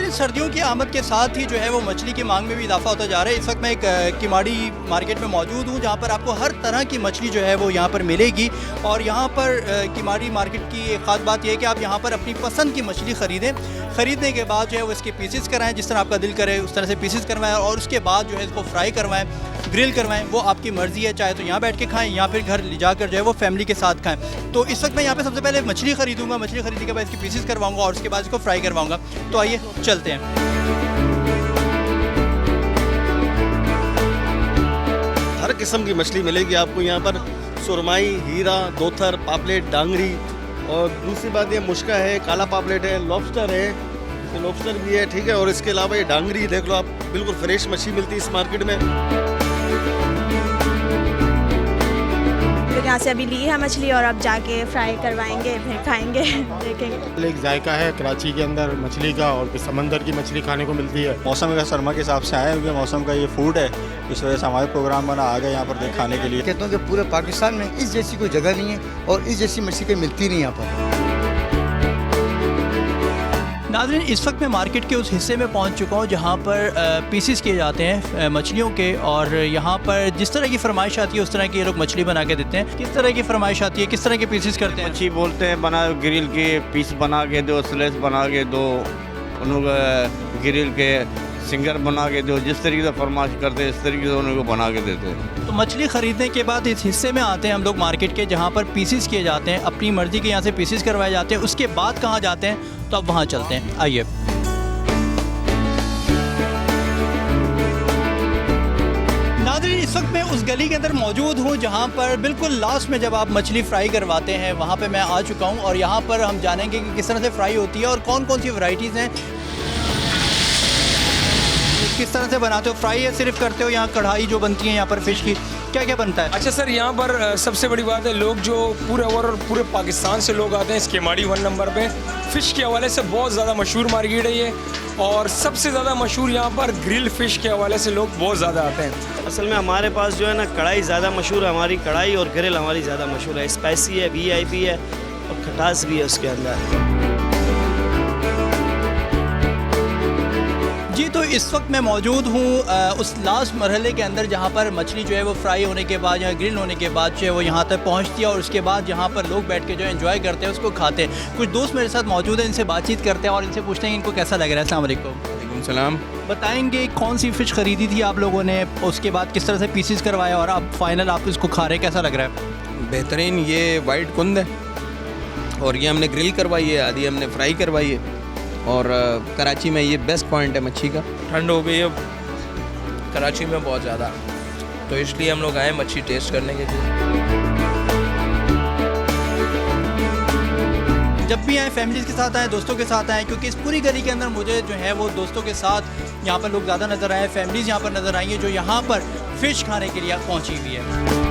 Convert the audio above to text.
नाज़रीन, सर्दियों की आमद के साथ ही जो है वो मछली की मांग में भी इजाफा होता जा रहा है। इस वक्त मैं एक किमाड़ी मार्केट में मौजूद हूँ, जहाँ पर आपको हर तरह की मछली जो है वो यहाँ पर मिलेगी। और यहाँ पर किमाड़ी मार्केट की एक ख़ास बात यह है कि आप यहाँ पर अपनी पसंद की मछली ख़रीदें। ख़रीदने के बाद जो है वो इसके पीसेस कराएँ, जिस तरह आपका दिल करे उस तरह से पीसेस करवाएँ, और उसके बाद जो है इसको फ्राई करवाएँ, ग्रिल करवाएँ। वो आपकी मर्ज़ी है, चाहे तो यहाँ बैठ के खाएँ या फिर घर ले जाकर जो है वो फैमिली के साथ खाएँ। तो इस वक्त मैं यहाँ पे सबसे पहले मछली ख़रीदूँगा, मछली ख़रीदने के बाद इसके पीसेस करवाऊँगा और उसके बाद इसको फ्राई करवाऊँगा। तो आइए चलते हैं। हर किस्म की मछली मिलेगी आपको यहाँ पर, सुरमाई, हीरा, दोथर, पापलेट, डांगरी, और दूसरी बात ये मुश्का है, काला पापलेट है, लॉबस्टर है, ये लॉबस्टर भी है, ठीक है। और इसके अलावा ये डांगरी देख लो आप, बिल्कुल फ्रेश मछली मिलती है इस मार्केट में। यहाँ से अभी ली है मछली और अब जाके फ्राई करवाएंगे, फिर खाएंगे, देखेंगे। एक जायका है कराची के अंदर मछली का, और समंदर की मछली खाने को मिलती है। मौसम का सरमा के हिसाब से आए, क्योंकि मौसम का ये फूड है, इस वजह से हमारे प्रोग्राम बना आ गए यहाँ पर खाने के लिए। कहता हूँ कि पूरे पाकिस्तान में इस जैसी कोई जगह नहीं है और इस जैसी मछली कहीं मिलती नहीं यहाँ पर। नाज़रीन, इस वक्त मैं मार्केट के उस हिस्से में पहुंच चुका हूं जहां पर पीसेस किए जाते हैं मछलियों के, और यहां पर जिस तरह की फरमाइश आती है उस तरह की ये लोग मछली बना के देते हैं। किस तरह की फरमाइश आती है, किस तरह के पीसेस करते हैं? मच्छी बोलते हैं बना, ग्रिल के पीस बना के दो, स्लेस बना के दो, उनको ग्रिल के सिंगर बना के दो, जिस तरीके से फरमाइश करते हैं इस तरीके से उनको बना के देते हैं। तो मछली ख़रीदने के बाद इस हिस्से में आते हैं हम लोग मार्केट के, जहाँ पर पीसेस किए जाते हैं, अपनी मर्ज़ी के यहाँ से पीसेस करवाए जाते हैं। उसके बाद कहाँ जाते हैं, तो अब वहाँ चलते हैं, आइए। नाज़रीन, इस वक्त मैं उस गली के अंदर मौजूद हूँ जहाँ पर बिल्कुल लास्ट में जब आप मछली फ्राई करवाते हैं वहाँ पे मैं आ चुका हूँ, और यहाँ पर हम जानेंगे कि किस तरह से फ्राई होती है और कौन कौन सी वैरायटीज़ हैं, किस तरह से बनाते हो। फ्राई है सिर्फ करते हो, यहाँ कढ़ाई जो बनती है यहाँ पर फ़िश की, क्या क्या बनता है? अच्छा सर, यहाँ पर सबसे बड़ी बात है, लोग जो पूरे ओवर और पूरे पाकिस्तान से लोग आते हैं इस किमाड़ी 1 नंबर पे। फ़िश के हवाले से बहुत ज़्यादा मशहूर मार्केट है ये, और सबसे ज़्यादा मशहूर यहाँ पर ग्रिल फ़िश के हवाले से लोग बहुत ज़्यादा आते हैं। असल में हमारे पास जो है ना कढ़ाई ज़्यादा मशहूर है, हमारी कढ़ाई और ग्रिल हमारी ज़्यादा मशहूर है। स्पाइसी है, VIP है, और खटास भी है उसके अंदर। जी, तो इस वक्त मैं मौजूद हूँ उस लास्ट मरहले के अंदर जहाँ पर मछली जो है वो फ्राई होने के बाद या ग्रिल होने के बाद जो है वो यहाँ तक पहुँचती है, और उसके बाद यहाँ पर लोग बैठ के जो एंजॉय करते हैं, उसको खाते हैं। कुछ दोस्त मेरे साथ मौजूद हैं, इनसे बातचीत करते हैं और इनसे पूछते हैं इनको कैसा लग रहा है। अस्सलाम वालेकुम। वालेकुम सलाम। बताएंगे कौन सी फ़िश ख़रीदी थी आप लोगों ने, उसके बाद किस तरह से पीसेस करवाया, और अब फाइनल आप इसको खा रहे हैं, कैसा लग रहा है? बेहतरीन। ये वाइट कुंद है, और ये हमने ग्रिल करवाई है, आधी हमने फ्राई करवाई है, और कराची में ये बेस्ट पॉइंट है मच्छी का। ठंड हो गई है कराची में बहुत ज़्यादा, तो इसलिए हम लोग आए मच्छी टेस्ट करने के लिए। जब भी आए फैमिलीज़ के साथ आए, दोस्तों के साथ आए, क्योंकि इस पूरी गली के अंदर मुझे जो है वो दोस्तों के साथ यहाँ पर लोग ज़्यादा नज़र आए, फैमिलीज़ यहाँ पर नज़र आई हैं जो यहाँ पर फ़िश खाने के लिए पहुँची हुई है।